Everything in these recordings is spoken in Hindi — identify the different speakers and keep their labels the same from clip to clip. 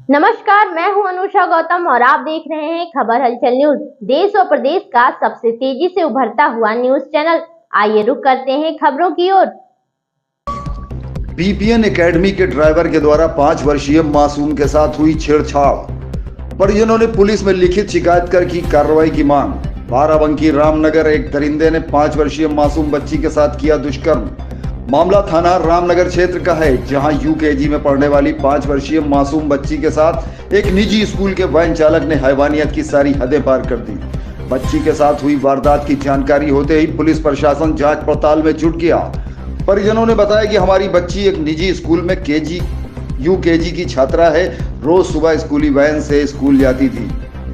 Speaker 1: नमस्कार, मैं हूं अनुषा गौतम और आप देख रहे हैं खबर हलचल न्यूज। देश और प्रदेश का सबसे तेजी से उभरता हुआ न्यूज चैनल। आइए रुक करते हैं खबरों की ओर।
Speaker 2: बीपीएन एकेडमी के ड्राइवर के द्वारा 5 वर्षीय मासूम के साथ हुई छेड़छाड़। परिजनों ने पुलिस में लिखित शिकायत कर की कार्रवाई की मांग। बाराबंकी रामनगर एक दरिंदे ने 5 वर्षीय मासूम बच्ची के साथ किया दुष्कर्म। मामला थाना रामनगर क्षेत्र का है, जहां यूकेजी में पढ़ने वाली 5 वर्षीय मासूम बच्ची के साथ एक निजी स्कूल के वैन चालक ने हैवानियत की सारी हदें पार कर दी। बच्ची के साथ हुई वारदात की जानकारी होते ही पुलिस प्रशासन जांच पड़ताल में जुट गया। परिजनों ने बताया कि हमारी बच्ची एक निजी स्कूल में यूकेजी की छात्रा है। रोज सुबह स्कूली वैन से स्कूल जाती थी।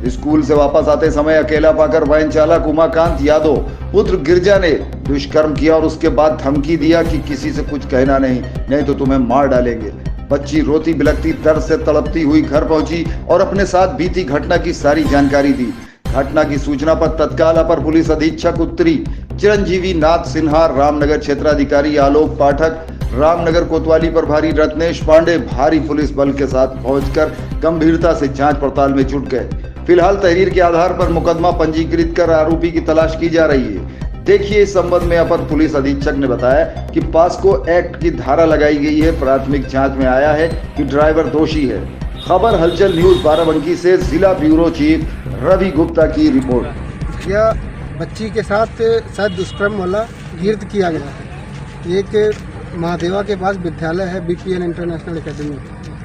Speaker 2: स्कूल से वापस आते समय अकेला पाकर वैन चालक उमाकांत यादव पुत्र गिरजा ने दुष्कर्म किया और उसके बाद धमकी दिया कि किसी से कुछ कहना नहीं तो तुम्हें मार डालेंगे। बच्ची रोती बिलखती दर्द से तड़पती हुई घर पहुंची और अपने साथ बीती घटना की सारी जानकारी दी। घटना की सूचना पर तत्काल अपर पुलिस अधीक्षक उत्तरी चिरंजीवी नाथ सिन्हा, रामनगर क्षेत्राधिकारी आलोक पाठक, रामनगर कोतवाली प्रभारी रत्नेश पांडे भारी पुलिस बल के साथ पहुंचकर गंभीरता से जांच पड़ताल में जुट गए। फिलहाल तहरीर के आधार पर मुकदमा पंजीकृत कर आरोपी की तलाश की जा रही है। देखिए, इस संबंध में अपर पुलिस अधीक्षक ने बताया कि पास्को एक्ट की धारा लगाई गई है। प्राथमिक जांच में आया है कि ड्राइवर दोषी है। खबर हलचल न्यूज बाराबंकी से जिला ब्यूरो चीफ रवि गुप्ता की रिपोर्ट।
Speaker 3: यह बच्ची के साथ शायद दुष्कर्म वाला गिरद किया गया है। एक महादेवा के पास विद्यालय है, बीपीएन इंटरनेशनल एकेडमी,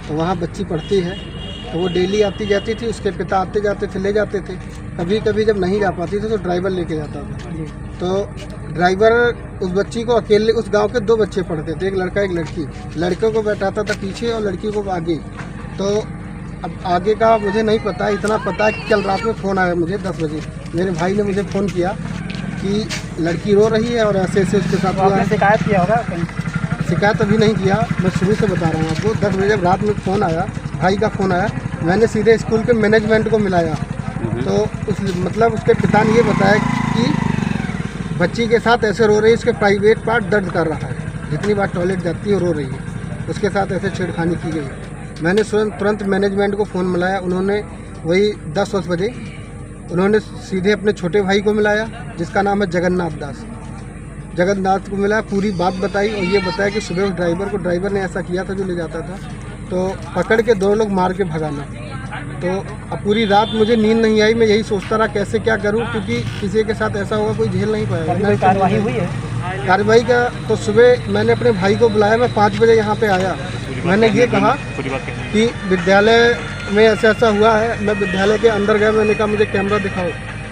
Speaker 3: तो वहाँ बच्ची पढ़ती है। तो वो डेली आती जाती थी, उसके पिता आते जाते थे, ले जाते थे। कभी कभी जब नहीं जा पाती थी तो ड्राइवर लेके जाता था। तो ड्राइवर उस बच्ची को अकेले, उस गांव के 2 बच्चे पढ़ते थे, एक लड़का एक लड़की। लड़के को बैठाता था पीछे और लड़की को आगे। तो अब आगे का मुझे नहीं पता, इतना पता है कि कल रात में फ़ोन आया मुझे 10 बजे। मेरे भाई ने मुझे फ़ोन किया कि लड़की रो रही है और ऐसे उसके साथ हुआ है।
Speaker 4: शिकायत किया होगा?
Speaker 3: शिकायत अभी नहीं किया, मैं शुरू से बता रहा हूँ आपको। 10 बजे रात में फ़ोन आया, भाई का फ़ोन आया। मैंने सीधे स्कूल के मैनेजमेंट को मिलाया। तो उसके पिता ने ये बताया कि बच्ची के साथ ऐसे रो रही है, उसके प्राइवेट पार्ट दर्द कर रहा है, जितनी बार टॉयलेट जाती है रो रही है, उसके साथ ऐसे छेड़खानी की गई। मैंने तुरंत मैनेजमेंट को फ़ोन मिलाया। उन्होंने वही 10 बजे उन्होंने सीधे अपने छोटे भाई को मिलाया, जिसका नाम है जगन्नाथ दास। जगन्नाथ को मिलाया, पूरी बात बताई और ये बताया कि सुबह उस ड्राइवर ने ऐसा किया था जो ले जाता था, तो पकड़ के 2 लोग मार के भगाना। तो अब पूरी रात मुझे नींद नहीं आई। मैं यही सोचता रहा कैसे क्या करूं, क्योंकि किसी के साथ ऐसा होगा कोई झेल नहीं पाएगा।
Speaker 4: कार्रवाई हुई है?
Speaker 3: कार्रवाई का तो सुबह मैंने अपने भाई को बुलाया, मैं 5 बजे यहाँ पे आया। मैंने ये कहा कि विद्यालय में ऐसा ऐसा हुआ है। मैं विद्यालय के अंदर गया, मैंने कहा मुझे कैमरा दिखाओ।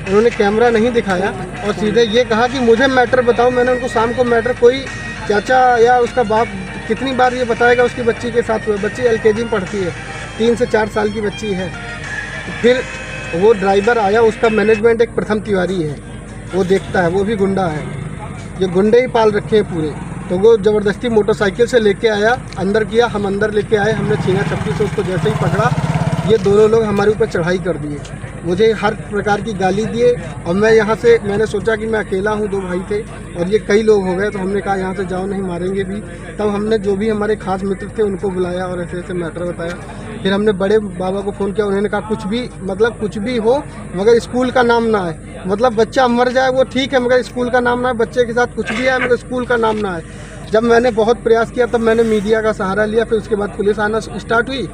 Speaker 3: उन्होंने कैमरा नहीं दिखाया और सीधे ये कहा कि मुझे मैटर बताओ। मैंने उनको शाम को मैटर, कोई चाचा या उसका बाप कितनी बार ये बताएगा उसकी बच्ची के साथ हुआ। बच्ची एलकेजी में पढ़ती है, 3 से 4 साल की बच्ची है। तो फिर वो ड्राइवर आया, उसका मैनेजमेंट एक प्रथम तिवारी है, वो देखता है, वो भी गुंडा है, ये गुंडे ही पाल रखे हैं पूरे। तो वो ज़बरदस्ती मोटरसाइकिल से लेके आया, अंदर किया, हम अंदर लेके आए, हमने छीना चप्पी से उसको जैसे ही पकड़ा, ये दोनों लोग हमारे ऊपर चढ़ाई कर दिए, मुझे हर प्रकार की गाली दिए। और मैं यहाँ से, मैंने सोचा कि मैं अकेला हूँ, 2 भाई थे और ये कई लोग हो गए, तो हमने कहा यहाँ से जाओ, नहीं मारेंगे भी। तब हमने जो भी हमारे खास मित्र थे उनको बुलाया और ऐसे ऐसे मैटर बताया। फिर हमने बड़े बाबा को फ़ोन किया, उन्होंने कहा कुछ भी हो मगर स्कूल का नाम ना आए। मतलब बच्चा मर जाए वो ठीक है, मगर स्कूल का नाम ना आए। बच्चे के साथ कुछ भी आए मगर स्कूल का नाम ना आए। जब मैंने बहुत प्रयास किया तब मैंने मीडिया का सहारा लिया, फिर उसके बाद पुलिस आना स्टार्ट हुई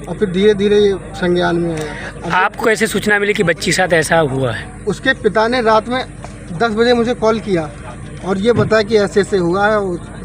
Speaker 3: और फिर धीरे धीरे ये संज्ञान में आया।
Speaker 4: आपको कैसे सूचना मिली कि बच्ची साथ ऐसा हुआ है?
Speaker 3: उसके पिता ने रात में 10 बजे मुझे कॉल किया और ये बताया कि ऐसे ऐसे हुआ है,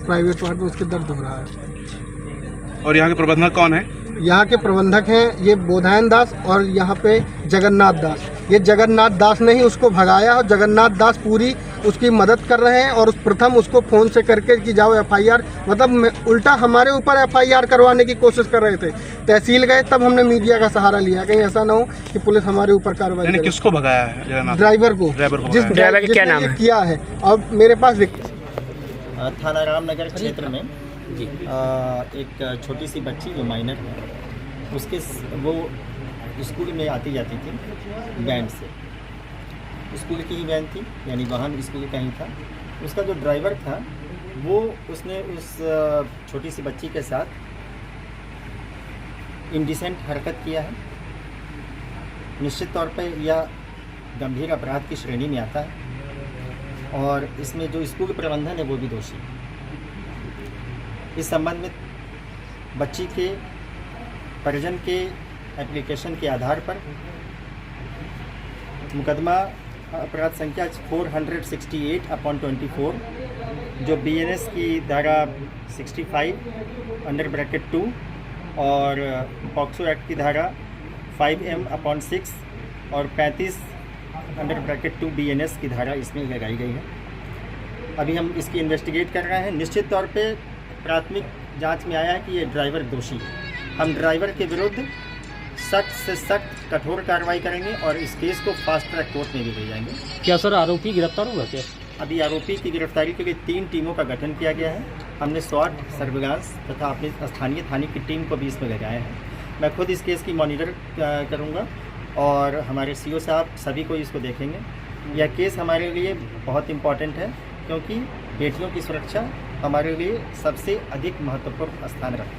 Speaker 3: प्राइवेट पार्ट में उसके दर्द हो रहा है।
Speaker 5: और यहाँ के प्रबंधक कौन है?
Speaker 3: यहाँ के प्रबंधक हैं ये बोधायन दास और यहाँ पे जगन्नाथ दास। ये जगन्नाथ दास ने ही उसको भगाया और जगन्नाथ दास पूरी उसकी मदद कर रहे हैं। और प्रथम उसको फ़ोन से करके कि जाओ FIR, मतलब उल्टा हमारे ऊपर FIR करवाने की कोशिश कर रहे थे। तहसील गए, तब हमने मीडिया का सहारा लिया, कहीं ऐसा ना हो कि पुलिस हमारे ऊपर कार्रवाई करे।
Speaker 5: किसको भगाया है?
Speaker 3: ड्राइवर को, जिस ड्राइवर
Speaker 4: क्या नाम है?
Speaker 3: किया है। और मेरे पास
Speaker 6: थाना रामनगर क्षेत्र में एक छोटी सी बच्ची जो माइनर है, वो स्कूल में आती जाती थी वैन से। स्कूल की ही वैन थी, यानी वाहन स्कूल का ही था। उसका जो ड्राइवर था उसने उस छोटी सी बच्ची के साथ इंडिसेंट हरकत किया है। निश्चित तौर पे यह गंभीर अपराध की श्रेणी में आता है और इसमें जो स्कूल प्रबंधन है वो भी दोषी है। इस संबंध में बच्ची के परिजन के एप्लीकेशन के आधार पर मुकदमा अपराध संख्या 468/24 जो BNS की धारा 65(2) और पॉक्सो एक्ट की धारा 5M/6 और 35(2) BNS की धारा इसमें लगाई गई है। अभी हम इसकी इन्वेस्टिगेट कर रहे हैं। निश्चित तौर पे प्राथमिक जांच में आया है कि ये ड्राइवर दोषी है। हम ड्राइवर के विरुद्ध सख्त से सख्त कठोर कार्रवाई करेंगे और इस केस को फास्ट ट्रैक कोर्ट में भी ले जाएंगे।
Speaker 7: क्या सर आरोपी गिरफ्तार हुआ क्या?
Speaker 6: अभी आरोपी की गिरफ्तारी के लिए 3 टीमों का गठन किया गया है। हमने SWAT, सर्विलांस तथा अपनी स्थानीय थाने की टीम को भी इसमें लगाया है। मैं खुद इस केस की मॉनिटर करूँगा और हमारे CO साहब सभी को इसको देखेंगे। यह केस हमारे लिए बहुत इम्पॉर्टेंट है क्योंकि बेटियों की सुरक्षा हमारे लिए सबसे अधिक महत्वपूर्ण स्थान रखती है।